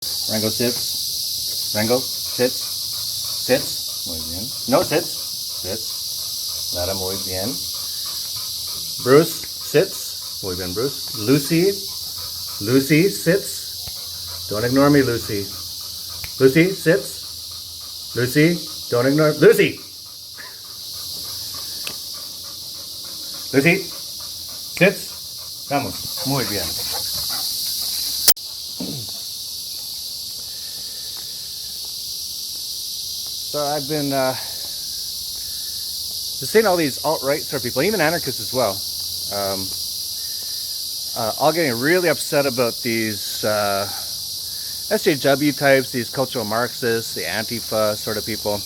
Rango sits. Rango sits. Sits. Muy bien. No, sits. Sits. Nada muy bien. Bruce sits. Muy bien, Bruce. Lucy. Lucy sits. Don't ignore me, Lucy. Lucy sits. Lucy, don't ignore Lucy. Lucy sits. Vamos. Muy bien. So I've been seeing all these alt-right sort of people, even anarchists as well, all getting really upset about these SJW types, these cultural Marxists, the Antifa sort of people.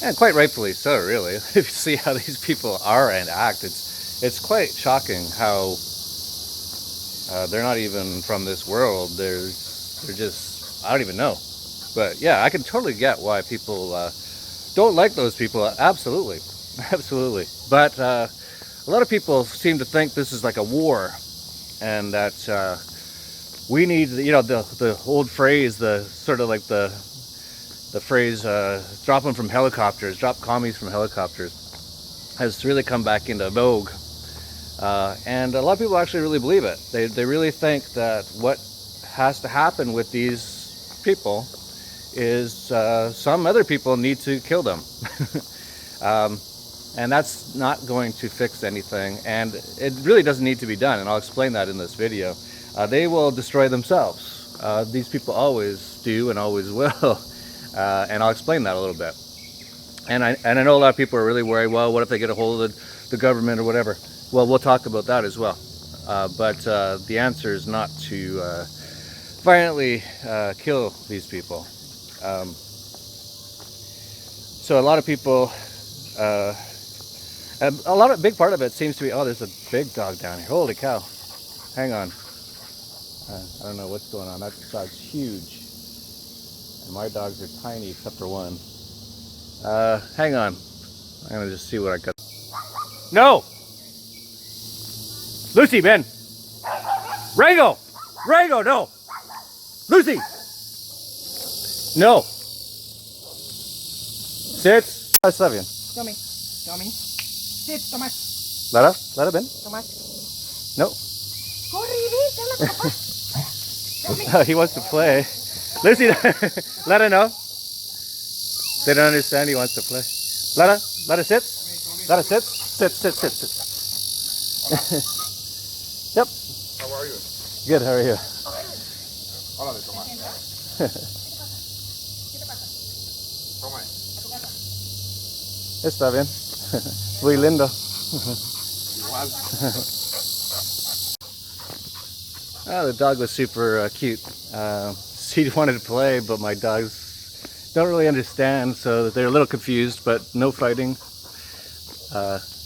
And quite rightfully so, really. If you see how these people are and act, it's quite shocking how they're not even from this world. They're just, I don't even know. But yeah, I can totally get why people don't like those people. Absolutely, absolutely. But a lot of people seem to think this is like a war, and that we need, you know, the old phrase, the sort of like the phrase, drop them from helicopters, drop commies from helicopters, has really come back into vogue. And a lot of people actually really believe it. They really think that what has to happen with these people is some other people need to kill them. And that's not going to fix anything, and it really doesn't need to be done, and I'll explain that in this video. They will destroy themselves. These people always do and always will. And I'll explain that a little bit. And I know a lot of people are really worried, well, what if they get a hold of the government or whatever? Well, we'll talk about that as well. But the answer is not to violently kill these people. So a lot of people, a big part of it seems to be, oh, there's a big dog down here. Holy cow. Hang on. I don't know what's going on. That dog's huge. And my dogs are tiny except for one. Hang on. I'm going to just see what I got. No! Lucy, Ben! Rango! Rango, no! Lucy! No! Sit! Está bien. Tommy. Tommy. Sit, Tomás. Lara, Ben? Tomás. No. Corre, vete, papá. He wants to play. Lucy, let her know. They don't understand he wants to play. Let her sit. Let her sit. Sit. Yep. How are you? Good, how are you? Hola, Tomás. Toma. Está bien. Muy lindo. Igual. Oh, the dog was super cute. She wanted to play, but my dogs don't really understand, so they're a little confused, but no fighting.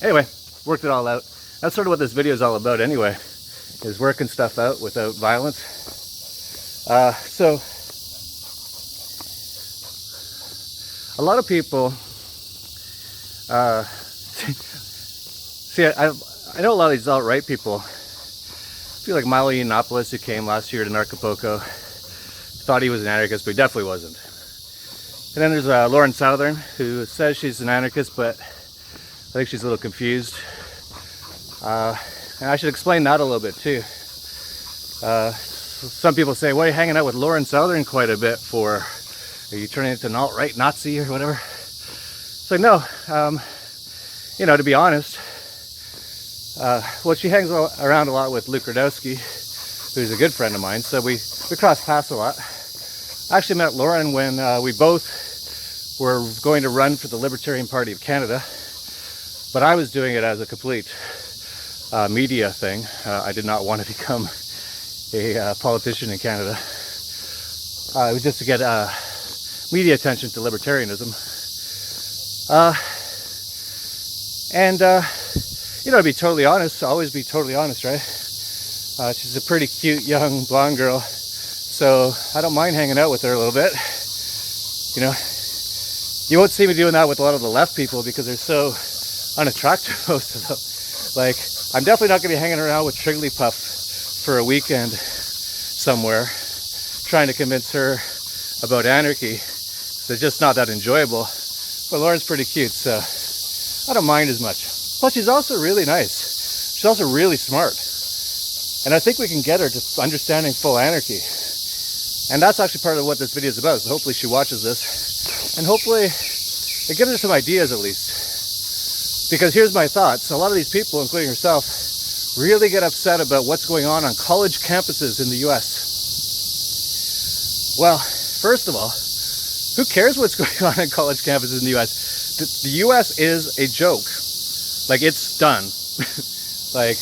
Anyway, worked it all out. That's sort of what this video is all about anyway, is working stuff out without violence. So, a lot of people, see, I know a lot of these alt-right people. I feel like Milo Yiannopoulos, who came last year to Acapulco, thought he was an anarchist, but he definitely wasn't. And then there's Lauren Southern, who says she's an anarchist, but I think she's a little confused. And I should explain that a little bit too. Some people say, well, you're hanging out with Lauren Southern quite a bit for, are you turning into an alt-right Nazi or whatever? So no, you know, to be honest, well, she hangs around a lot with Luke Radowski, who's a good friend of mine, so we cross paths a lot. I actually met Lauren when we both were going to run for the Libertarian Party of Canada, but I was doing it as a complete media thing. I did not want to become a politician in Canada. It was just to get media attention to libertarianism. You know, to be totally honest, always be totally honest, right? She's a pretty cute young blonde girl, so I don't mind hanging out with her a little bit. You know, you won't see me doing that with a lot of the left people because they're so unattractive, most of them. Like, I'm definitely not going to be hanging around with Trigglypuff for a weekend somewhere. trying to convince her about anarchy. So it's just not that enjoyable. But Lauren's pretty cute, so I don't mind as much. Plus, she's also really nice. She's also really smart. And I think we can get her to understanding full anarchy. And that's actually part of what this video is about. So hopefully she watches this. And hopefully it gives her some ideas at least. Because here's my thoughts. A lot of these people, including herself, really get upset about what's going on college campuses in the US. Well, first of all, who cares what's going on college campuses in the US? The US is a joke. Like, it's done. Like,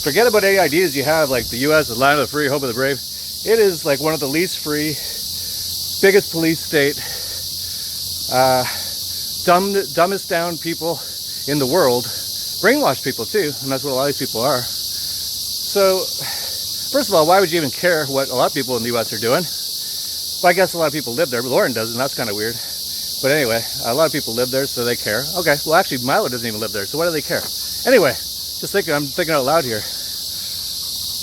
forget about any ideas you have, like the US, the land of the free, home of the brave. It is like one of the least free, biggest police state, dumbest down people in the world, brainwashed people too, and that's what a lot of these people are. So, first of all, why would you even care what a lot of people in the US are doing? Well, I guess a lot of people live there, but Lauren doesn't, that's kind of weird. But anyway, a lot of people live there, so they care. Okay, well actually Milo doesn't even live there, so why do they care? Anyway, I'm thinking out loud here.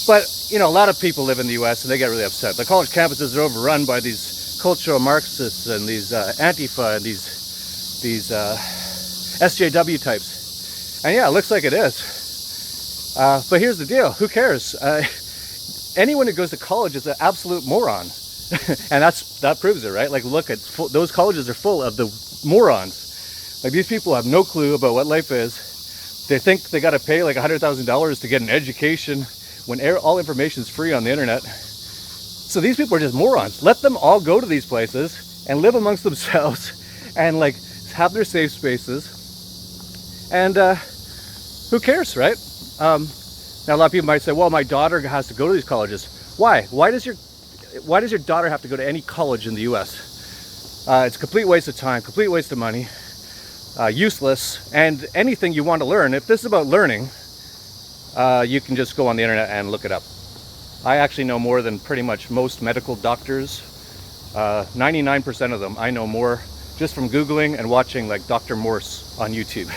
But, you know, a lot of people live in the US and they get really upset. The college campuses are overrun by these cultural Marxists and these Antifa and these SJW types. And yeah, it looks like it is. But here's the deal, who cares? Anyone who goes to college is an absolute moron. And that proves it, right? Like, look, those colleges are full of the morons. Like, these people have no clue about what life is. They think they got to pay like $100,000 to get an education when all information is free on the internet. So these people are just morons. Let them all go to these places and live amongst themselves and like have their safe spaces. And who cares, right? Now a lot of people might say, well, my daughter has to go to these colleges. Why? Why does your daughter have to go to any college in the US? It's a complete waste of time, complete waste of money. Useless, and anything you want to learn, if this is about learning, you can just go on the internet and look it up. I actually know more than pretty much most medical doctors. 99% of them I know more just from Googling and watching like Dr. Morse on YouTube.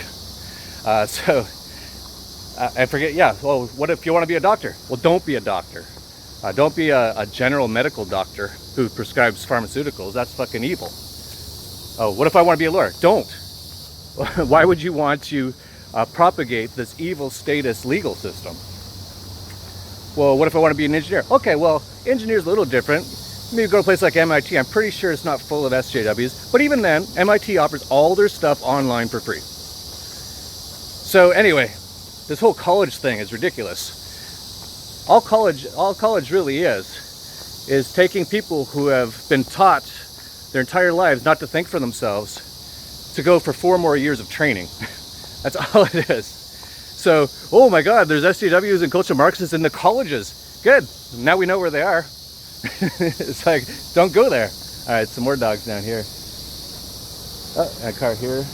I forget, yeah, well, what if you want to be a doctor? Well, don't be a doctor. Don't be a general medical doctor who prescribes pharmaceuticals. That's fucking evil. Oh, what if I want to be a lawyer? Don't. Why would you want to propagate this evil status legal system? Well, what if I want to be an engineer? Okay, well, engineer's a little different. Maybe go to a place like MIT. I'm pretty sure it's not full of SJWs, but even then, MIT offers all their stuff online for free. So anyway, this whole college thing is ridiculous. All college really is taking people who have been taught their entire lives not to think for themselves to go for 4 more years of training. That's all it is. So, oh my God, there's SJWs and cultural Marxists in the colleges. Good, now we know where they are. It's like, don't go there. All right, some more dogs down here. Oh, and a car here.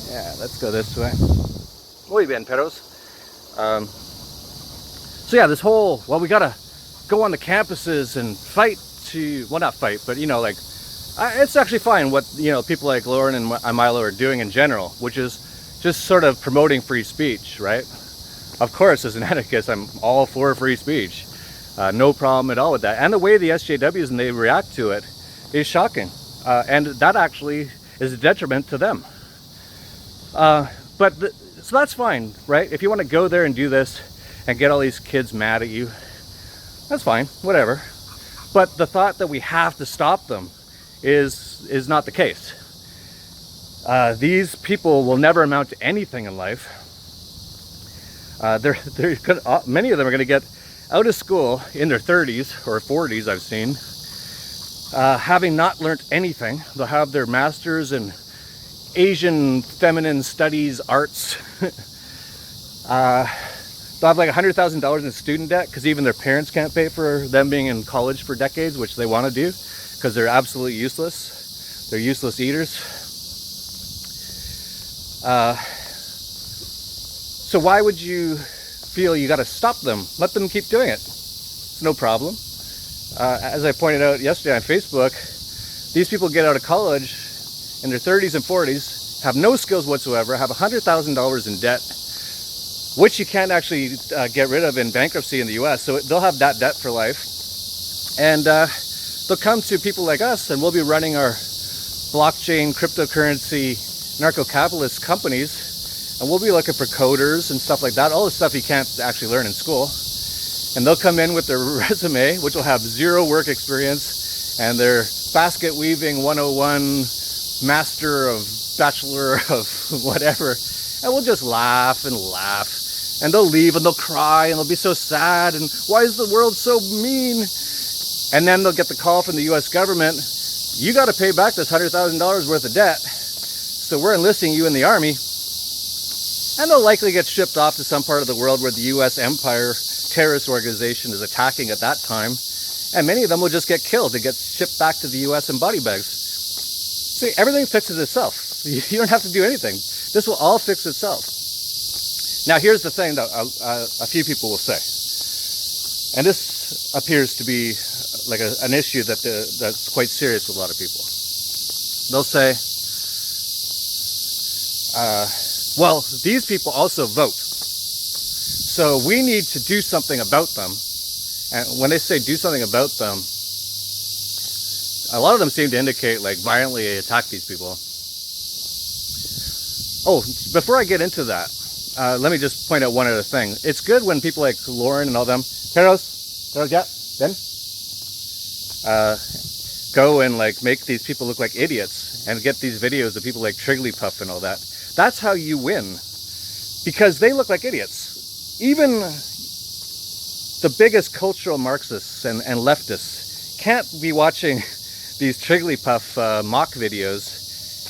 Yeah, let's go this way. Muy bien, perros. So yeah, this whole, well, we gotta go on the campuses and fight to, well, not fight, but you know, like, it's actually fine what, you know, people like Lauren and Milo are doing in general, which is just sort of promoting free speech, right? Of course, as an anarchist, I'm all for free speech. No problem at all with that. And the way the SJWs and they react to it is shocking. And that actually is a detriment to them. So that's fine, right? If you want to go there and do this and get all these kids mad at you, that's fine, whatever. But the thought that we have to stop them is not the case. These people will never amount to anything in life. Many of them are going to get out of school in their 30s or 40s, I've seen, having not learned anything. They'll have their masters in Asian feminine studies arts. They'll have like $100,000 in student debt because even their parents can't pay for them being in college for decades, which they want to do because they're absolutely useless. They're useless eaters. So why would you feel you got to stop them? Let them keep doing it. It's no problem. As I pointed out yesterday on Facebook, these people get out of college in their 30s and 40s, have no skills whatsoever, have $100,000 in debt, which you can't actually get rid of in bankruptcy in the US. So they'll have that debt for life. And they'll come to people like us, and we'll be running our blockchain, cryptocurrency, narco-capitalist companies, and we'll be looking for coders and stuff like that, all the stuff you can't actually learn in school. And they'll come in with their resume, which will have 0 work experience, and their basket weaving 101, master of bachelor of whatever, and we'll just laugh and laugh. And they'll leave and they'll cry and they'll be so sad, and why is the world so mean? And then they'll get the call from the US government, you got to pay back this $100,000 worth of debt, so we're enlisting you in the army. And they'll likely get shipped off to some part of the world where the US empire terrorist organization is attacking at that time, and many of them will just get killed and get shipped back to the US in body bags. See, everything fixes itself. You don't have to do anything. This will all fix itself. Now here's the thing that a few people will say, and this appears to be like an issue that's quite serious with a lot of people. They'll say, well, these people also vote, so we need to do something about them. And when they say do something about them, a lot of them seem to indicate like violently attack these people. Oh, before I get into that, let me just point out one other thing. It's good when people like Lauren and all them, Carlos, yeah, Ben, go and like make these people look like idiots and get these videos of people like Trigglypuff and all that. That's how you win, because they look like idiots. Even the biggest cultural Marxists and leftists can't be watching these Trigglypuff mock videos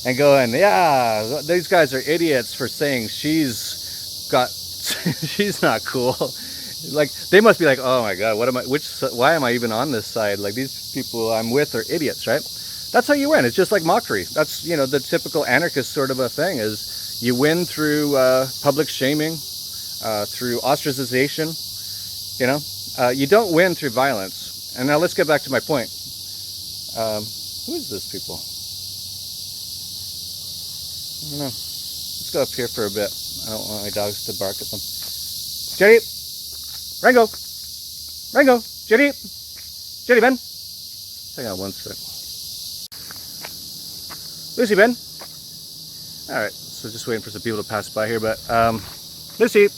and going, yeah, these guys are idiots for saying she's not cool. Like, they must be like, oh my god, why am I even on this side? Like, these people I'm with are idiots, right? That's how you win. It's just like Mockery. That's, you know, the typical anarchist sort of a thing, is you win through public shaming, through ostracization, you know? You don't win through violence. And now let's get back to my point. Who is this people? I don't know. Let's go up here for a bit. I don't want my dogs to bark at them. Jetty! Rango! Rango! Jetty! Jetty, Ben! Hang on one sec. Lucy, Ben! Alright, so just waiting for some people to pass by here, but, Lucy!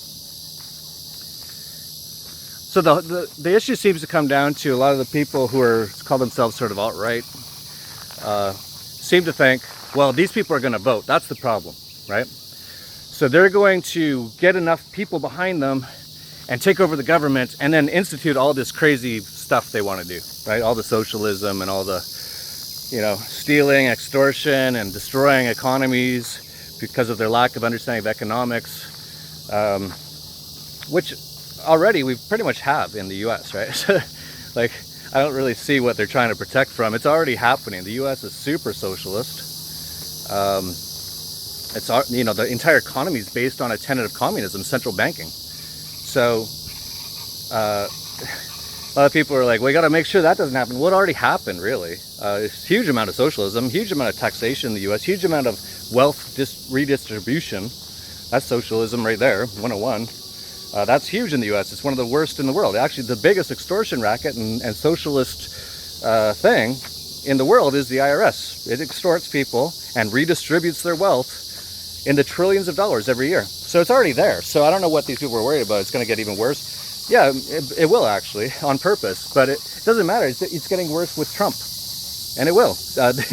So the issue seems to come down to a lot of the people who call themselves sort of alt-right, seem to think, well, these people are going to vote. That's the problem, right? So they're going to get enough people behind them and take over the government and then institute all this crazy stuff they want to do, right? All the socialism and all the, you know, stealing, extortion, and destroying economies because of their lack of understanding of economics, which already we pretty much have in the US, right? Like, I don't really see what they're trying to protect from. It's already happening. The US is super socialist. It's, you know, the entire economy is based on a tenet of communism, central banking. So a lot of people are like, well, you got to make sure that doesn't happen. What already happened, really? A huge amount of socialism, huge amount of taxation in the US, huge amount of wealth redistribution. That's socialism right there, 101. That's huge in the US. It's one of the worst in the world. Actually, the biggest extortion racket and socialist thing in the world is the IRS. It extorts people and redistributes their wealth in the trillions of dollars every year. So it's already there. So I don't know what these people are worried about. It's going to get even worse. Yeah, it will actually, on purpose. But it doesn't matter. It's getting worse with Trump. And it will. The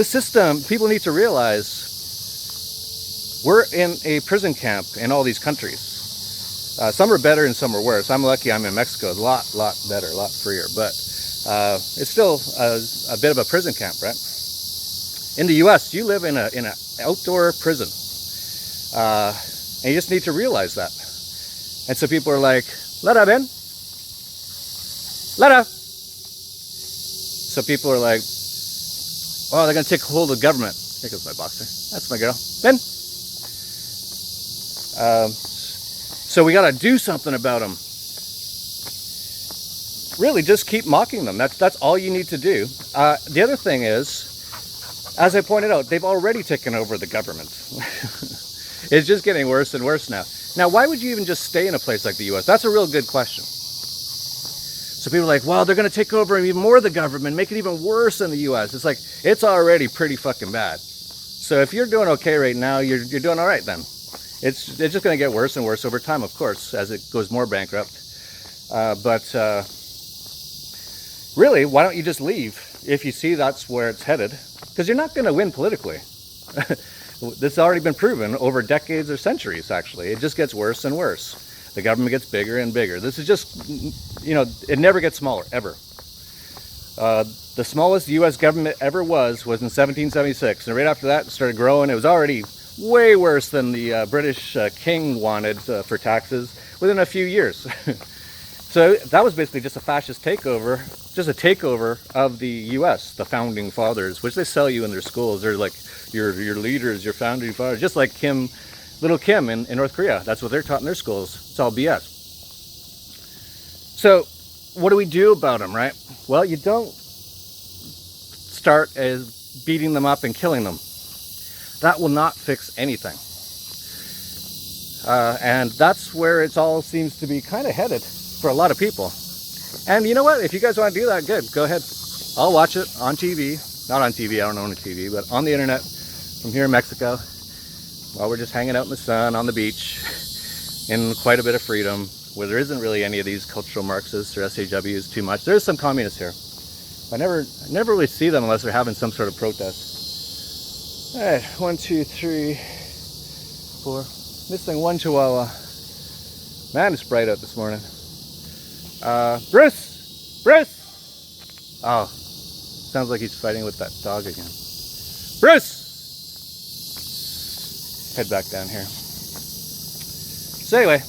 system, people need to realize we're in a prison camp in all these countries. Some are better and some are worse. I'm lucky I'm in Mexico. A lot better, a lot freer. But it's still a bit of a prison camp, right? In the US, you live in an outdoor prison. And you just need to realize that. And so people are like, let her in. Let her. So people are like, oh, they're going to take hold of the government. Here goes my boxer. That's my girl. Ben. So we got to do something about them. Really, just keep mocking them. That's all you need to do. The other thing is, as I pointed out, they've already taken over the government. It's just getting worse and worse now. Now, why would you even just stay in a place like the US? That's a real good question. So people are like, well, they're going to take over even more of the government, make it even worse than the US. It's like, it's already pretty fucking bad. So if you're doing okay right now, you're doing all right then. It's just going to get worse and worse over time, of course, as it goes more bankrupt. Really, why don't you just leave if you see that's where it's headed? Because you're not going to win politically. This has already been proven over decades or centuries, actually. It just gets worse and worse. The government gets bigger and bigger. This is just, you know, it never gets smaller, ever. The smallest U.S. government ever was in 1776. And right after that, it started growing. It was already way worse than the British king wanted for taxes within a few years. So that was basically just a fascist takeover, just a takeover of the U.S., the founding fathers, which they sell you in their schools. They're like, your leaders, your founding fathers, just like little Kim in North Korea. That's what they're taught in their schools. It's all BS. So what do we do about them, right? Well, you don't start as beating them up and killing them. That will not fix anything. And that's where it all seems to be kind of headed for a lot of people. And you know what? If you guys want to do that, good. Go ahead. I'll watch it on TV. Not on TV, I don't own a TV, but on the internet from here in Mexico while we're just hanging out in the sun on the beach in quite a bit of freedom where there isn't really any of these cultural Marxists or SJWs too much. There's some communists here. I never really see them unless they're having some sort of protest. All right, 1, 2, 3, 4. Missing one chihuahua. Man, it's bright out this morning. Bruce! Bruce! Oh, sounds like he's fighting with that dog again. Bruce! Head back down here. So anyway,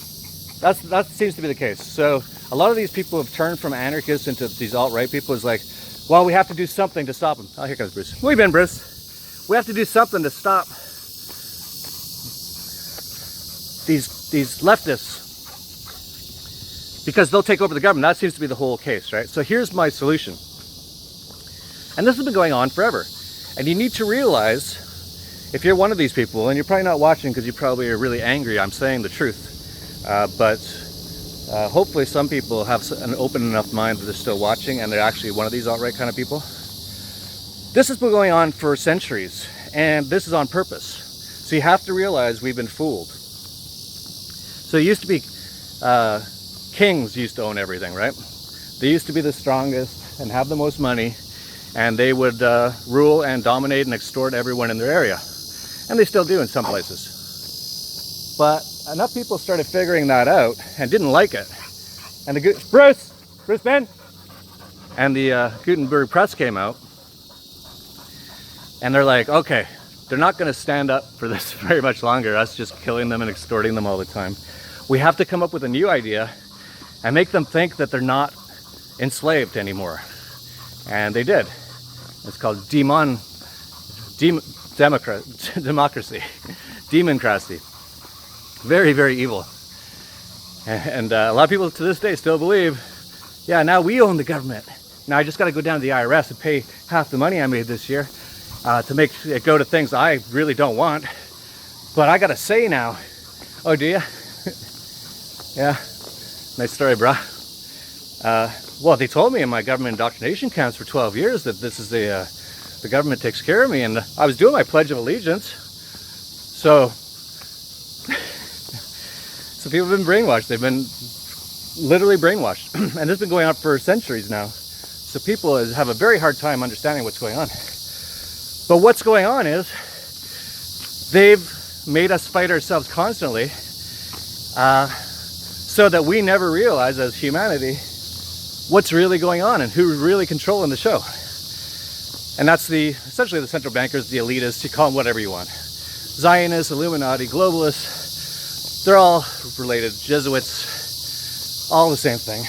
that seems to be the case. So a lot of these people have turned from anarchists into these alt-right people. Is like, well, we have to do something to stop them. Oh, here comes Bruce. Where you been, Bruce? We have to do something to stop these leftists, because they'll take over the government. That seems to be the whole case, right? So here's my solution. And this has been going on forever. And you need to realize, if you're one of these people, and you're probably not watching because you probably are really angry, I'm saying the truth, but hopefully some people have an open enough mind that they're still watching and they're actually one of these alt-right kind of people. This has been going on for centuries, and this is on purpose. So you have to realize we've been fooled. So it used to be kings used to own everything, right? They used to be the strongest and have the most money, and they would rule and dominate and extort everyone in their area. And they still do in some places. But enough people started figuring that out and didn't like it. And Bruce Ben! And the Gutenberg Press came out, and they're like, okay, they're not going to stand up for this very much longer, us just killing them and extorting them all the time. We have to come up with a new idea and make them think that they're not enslaved anymore. And they did. It's called democracy. Democracy. Very, very evil. And a lot of people to this day still believe, yeah, now we own the government. Now I just got to go down to the IRS and pay half the money I made this year to make it go to things I really don't want. But I got to say now. Oh, do you? Yeah. Nice story, brah. Well, they told me in my government indoctrination camps for 12 years that this is the government takes care of me, and I was doing my Pledge of Allegiance. So people have been brainwashed. They've been literally brainwashed. And this has been going on for centuries now. So people have a very hard time understanding what's going on. But what's going on is they've made us fight ourselves constantly so that we never realize as humanity what's really going on and who's really controlling the show. And that's essentially the central bankers, the elitists, you call them whatever you want. Zionists, Illuminati, globalists, they're all related. Jesuits, all the same thing.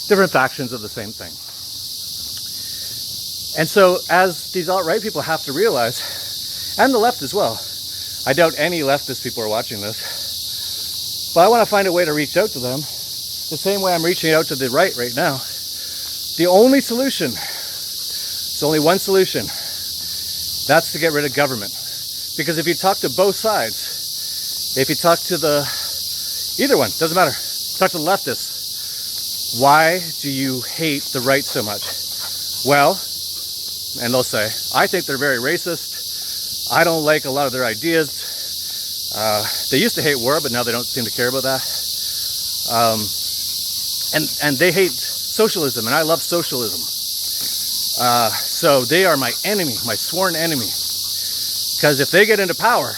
Different factions of the same thing. And so as these alt-right people have to realize, and the left as well, I doubt any leftist people are watching this, but I want to find a way to reach out to them the same way I'm reaching out to the right now. The only solution, there's only one solution, That's to get rid of government. Because if you talk to both sides, if you talk to either one, doesn't matter, talk to the leftists, why do you hate the right so much? Well, and they'll say, I think they're very racist. I don't like a lot of their ideas. They used to hate war, but now they don't seem to care about that. And they hate socialism, and I love socialism. So they are my enemy, my sworn enemy. Because if they get into power,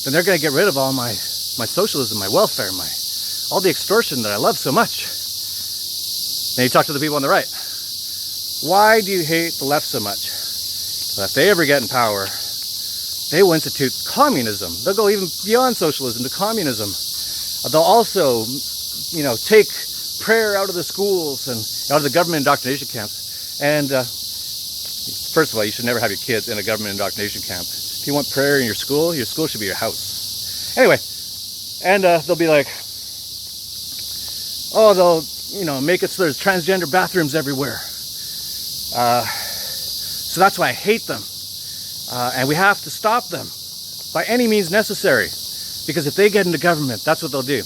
then they're going to get rid of all my socialism, my welfare, all the extortion that I love so much. Then you talk to the people on the right. Why do you hate the left so much? Well, if they ever get in power, they will institute communism. They'll go even beyond socialism to communism. They'll also, take prayer out of the schools and out of the government indoctrination camps. And first of all, you should never have your kids in a government indoctrination camp. If you want prayer in your school should be your house. Anyway, and they'll be like, oh, they'll, make it so there's transgender bathrooms everywhere. So that's why I hate them. And we have to stop them by any means necessary. Because if they get into government, that's what they'll do.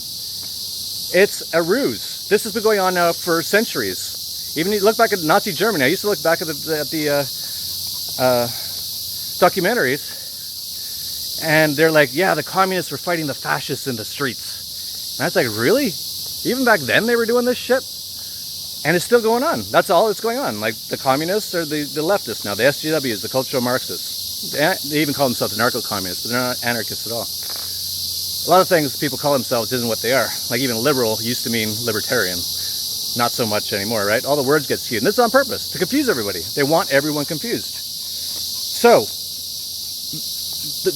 It's a ruse. This has been going on now for centuries. Even you look back at Nazi Germany. I used to look back at the documentaries. And they're like, yeah, the communists were fighting the fascists in the streets. And I was like, really? Even back then they were doing this shit? And it's still going on. That's all that's going on. Like the communists or the leftists now, the SJWs, the cultural Marxists. They even call themselves anarcho-communists, but they're not anarchists at all. A lot of things people call themselves isn't what they are. Like even liberal used to mean libertarian. Not so much anymore, right? All the words get skewed. And this is on purpose, to confuse everybody. They want everyone confused. So,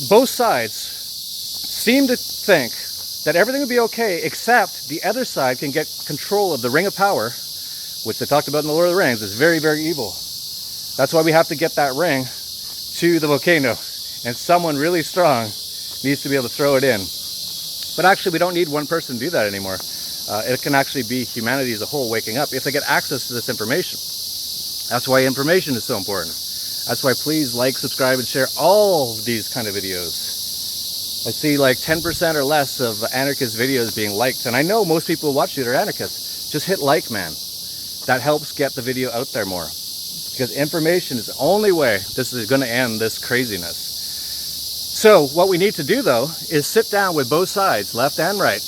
both sides seem to think that everything will be okay, except the other side can get control of the ring of power, which they talked about in the Lord of the Rings. It's very, very evil. That's why we have to get that ring to the volcano. And someone really strong needs to be able to throw it in. But actually, we don't need one person to do that anymore. It can actually be humanity as a whole waking up if they get access to this information. That's why information is so important. That's why please like, subscribe, and share all of these kind of videos. I see like 10% or less of anarchist videos being liked. And I know most people who watch it are anarchists. Just hit like, man. That helps get the video out there more. Because information is the only way this is going to end this craziness. So what we need to do, though, is sit down with both sides, left and right,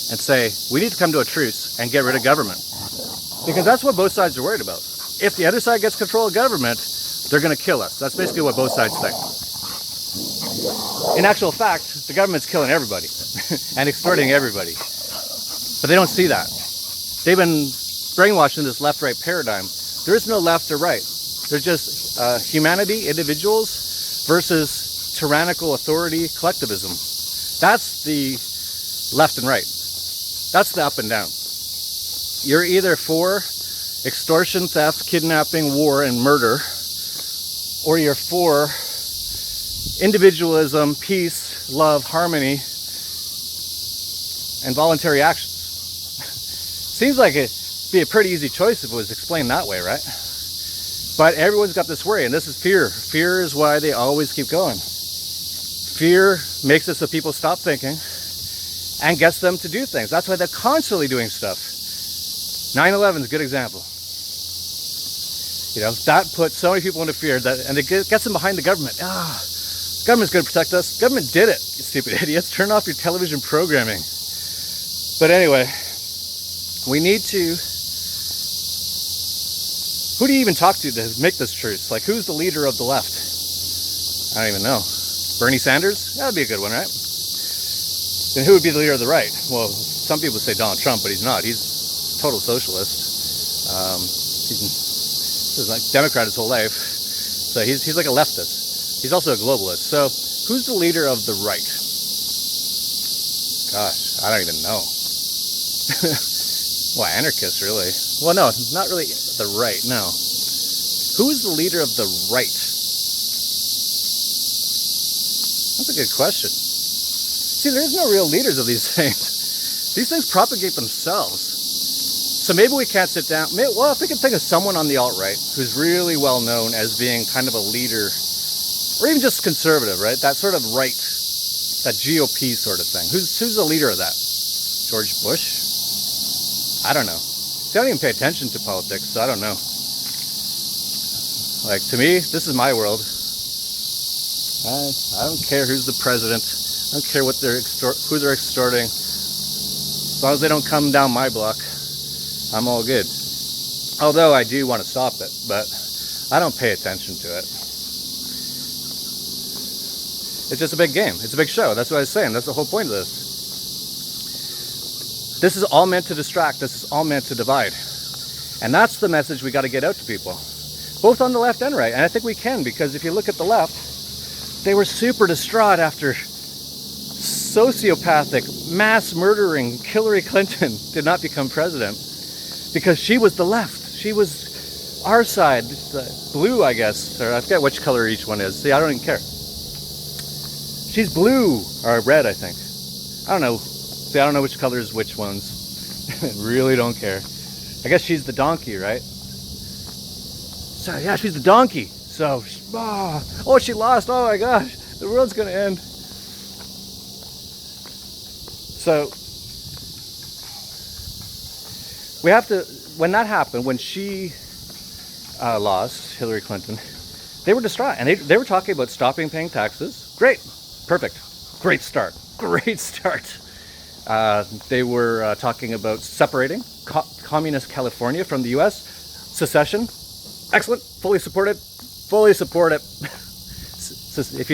and say, we need to come to a truce and get rid of government. Because that's what both sides are worried about. If the other side gets control of government, they're going to kill us. That's basically what both sides think. In actual fact, the government's killing everybody and extorting everybody. But they don't see that. They've been brainwashed in this left-right paradigm. There is no left or right. There's just humanity, individuals, versus tyrannical authority, collectivism. That's the left and right. That's the up and down. You're either for extortion, theft, kidnapping, war, and murder, or you're for individualism, peace, love, harmony, and voluntary actions. Seems like it'd be a pretty easy choice if it was explained that way, right? But everyone's got this worry, and this is fear. Fear is why they always keep going. Fear makes it so people stop thinking and gets them to do things. That's why they're constantly doing stuff. 9/11 is a good example. That put so many people into fear and it gets them behind the government. Government's going to protect us. Government did it, you stupid idiots. Turn off your television programming. But anyway, we need to... Who do you even talk to make this truce? Like, who's the leader of the left? I don't even know. Bernie Sanders? That would be a good one, right? Then who would be the leader of the right? Well, some people say Donald Trump, but he's not. He's a total socialist. He's like Democrat his whole life. So he's like a leftist. He's also a globalist. So who's the leader of the right? Gosh, I don't even know. Well, anarchists, really. Well, no, not really the right, no. Who is the leader of the right? That's a good question. See, there's no real leaders of these things. These things propagate themselves. So maybe we can't sit down. Well, if we can think of someone on the alt-right who's really well known as being kind of a leader, or even just conservative, right? That sort of right, that GOP sort of thing. Who's the leader of that? George Bush? I don't know. See, I don't even pay attention to politics, so I don't know. Like, to me, this is my world. I don't care who's the president. I don't care what who they're extorting. As long as they don't come down my block, I'm all good. Although I do want to stop it, but I don't pay attention to it. It's just a big game. It's a big show. That's what I was saying. That's the whole point of this. This is all meant to distract. This is all meant to divide. And that's the message we got to get out to people, both on the left and right. And I think we can, because if you look at the left, they were super distraught after sociopathic, mass murdering Hillary Clinton did not become president, because she was the left. She was our side, blue, I guess, or I forget which color each one is. See, I don't even care. She's blue, or red, I think. I don't know. See, I don't know which color is which ones. Really don't care. I guess she's the donkey, right? So, yeah, she's the donkey. So, oh, she lost. Oh my gosh, the world's gonna end. So, we have to, when that happened, when she lost, Hillary Clinton, they were distraught. And they were talking about stopping paying taxes. Great. Perfect. Great start. Great start. They were talking about separating communist California from the U.S. Secession. Excellent. Fully support it. Fully support it. If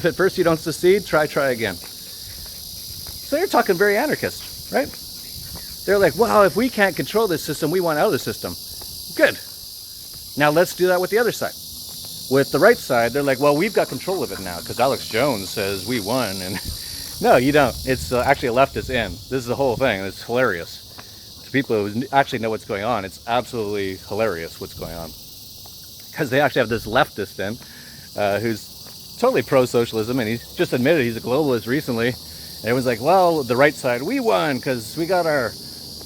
at first you don't secede, try again. So they're talking very anarchist, right? They're like, well, if we can't control this system, we want out of the system. Good. Now let's do that with the other side. With the right side, they're like, well, we've got control of it now because Alex Jones says we won. And no, you don't. It's actually a leftist in. This is the whole thing. It's hilarious. To people who actually know what's going on, it's absolutely hilarious what's going on. Because they actually have this leftist in who's totally pro-socialism, and he's just admitted he's a globalist recently. And everyone's like, well, the right side, we won because we got our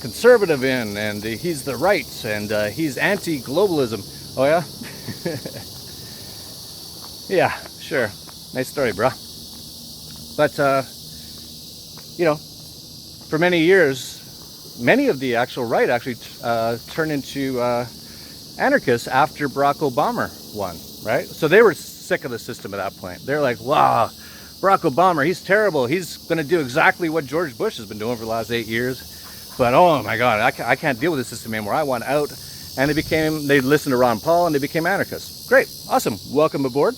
conservative in, and he's the right, and he's anti-globalism. Oh, yeah? Yeah, sure. Nice story, bro. But, you know, for many years, many of the actual right actually turned into anarchists after Barack Obama won, right? So they were sick of the system at that point. They're like, wow, Barack Obama, he's terrible. He's going to do exactly what George Bush has been doing for the last 8 years. But, oh, my God, I can't deal with this system anymore. I want out. And they listened to Ron Paul, and they became anarchists. Great. Awesome. Welcome aboard.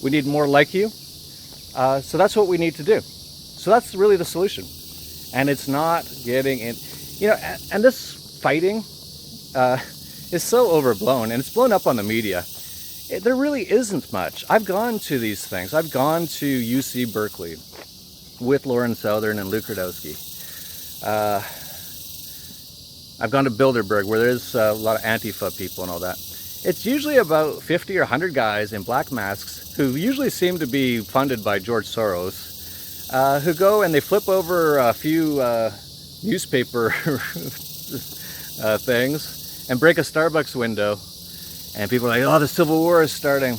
We need more like you. So that's what we need to do. So that's really the solution. And it's not getting in, you know, and this fighting is so overblown, and it's blown up on the media. There really isn't much. I've gone to these things. I've gone to UC Berkeley with Lauren Southern and Luke Rudowski. I've gone to Bilderberg, where there's a lot of Antifa people and all that. It's usually about 50 or 100 guys in black masks who usually seem to be funded by George Soros, who go and they flip over a few newspaper things and break a Starbucks window. And people are like, oh, the Civil War is starting.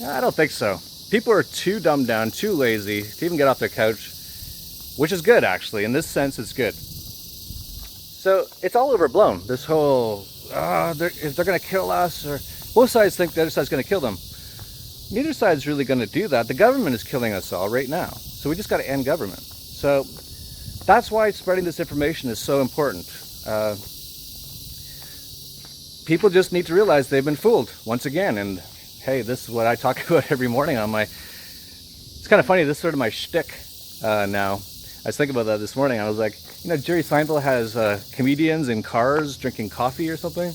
I don't think so. People are too dumbed down, too lazy to even get off their couch, which is good, actually. In this sense, it's good. So it's all overblown. This whole, if they're going to kill us, or both sides think the other side's going to kill them. Neither side's really going to do that. The government is killing us all right now. So we just got to end government. So that's why spreading this information is so important. People just need to realize they've been fooled once again. And hey, this is what I talk about every morning on my, it's kind of funny, this is sort of my shtick now. I was thinking about that this morning. I was like, you know, Jerry Seinfeld has comedians in cars drinking coffee or something.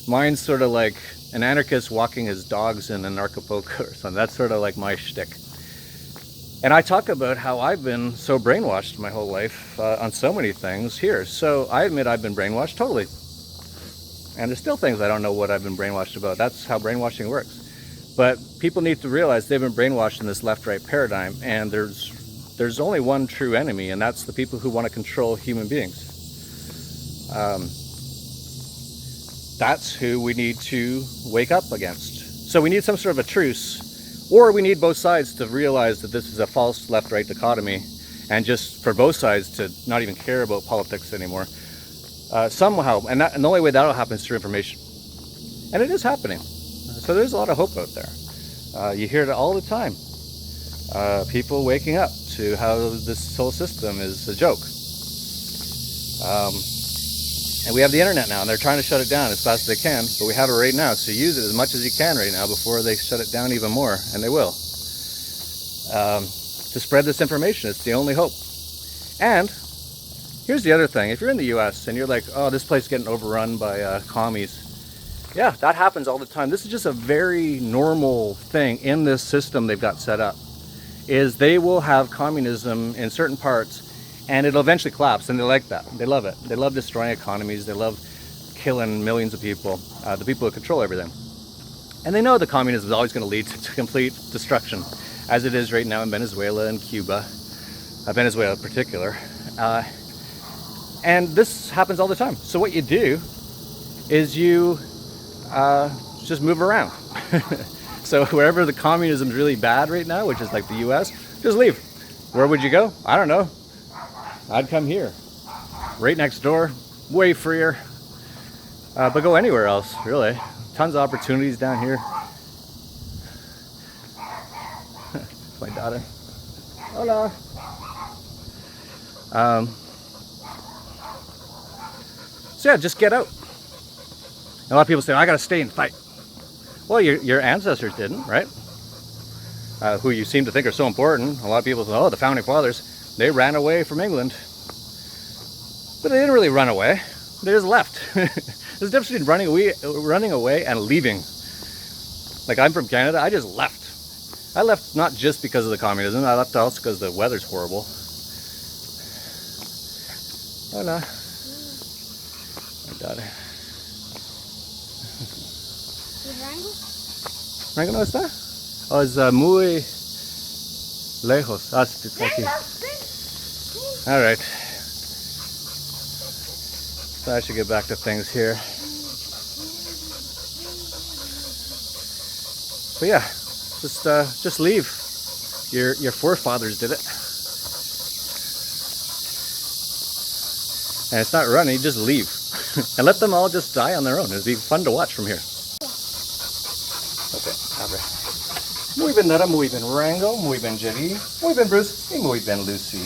Mine's sort of like an anarchist walking his dogs in an Acapulco or something. That's sort of like my shtick. And I talk about how I've been so brainwashed my whole life on so many things here. So I admit I've been brainwashed totally. And there's still things I don't know what I've been brainwashed about. That's how brainwashing works. But people need to realize they've been brainwashed in this left-right paradigm, and there's only one true enemy, and that's the people who want to control human beings. that's who we need to wake up against. So we need some sort of a truce, or we need both sides to realize that this is a false left-right dichotomy, and just for both sides to not even care about politics anymore. Somehow, and the only way that'll happen is through information. And it is happening. So there's a lot of hope out there. You hear it all the time. People waking up to how this whole system is a joke. And we have the internet now, and they're trying to shut it down as fast as they can, but we have it right now, so use it as much as you can right now before they shut it down even more, and they will. To spread this information, it's the only hope. And here's the other thing. If you're in the US and you're like, oh, this place is getting overrun by commies, yeah, that happens all the time. This is just a very normal thing in this system they've got set up, is they will have communism in certain parts, and it'll eventually collapse, and they like that. They love it. They love destroying economies. They love killing millions of people, the people who control everything. And they know that communism is always going to lead to complete destruction, as it is right now in Venezuela and Cuba, Venezuela in particular. And this happens all the time. So what you do is you just move around. So wherever the communism is really bad right now, which is like the US, just leave. Where would you go? I don't know. I'd come here, right next door, way freer, but go anywhere else, really. Tons of opportunities down here. My daughter. Hola. So yeah, just get out. And a lot of people say, I gotta stay and fight. Well, your ancestors didn't, right? Who you seem to think are so important. A lot of people say, oh, the founding fathers. They ran away from England, but they didn't really run away. They just left. There's a difference between running away and leaving. Like, I'm from Canada, I just left. I left not just because of the communism, I left also because the weather's horrible. Hola. My daughter. ¿Rango no está? Oh, es muy lejos. Ah, está aquí. All right. So I should get back to things here. But yeah, just leave. Your forefathers did it. And it's not running, just leave. And let them all just die on their own. It'd be fun to watch from here. Okay, abre. Muy bien, Nara, muy bien, Rango, muy bien, Jerry, muy bien, Bruce, y muy bien, Lucy.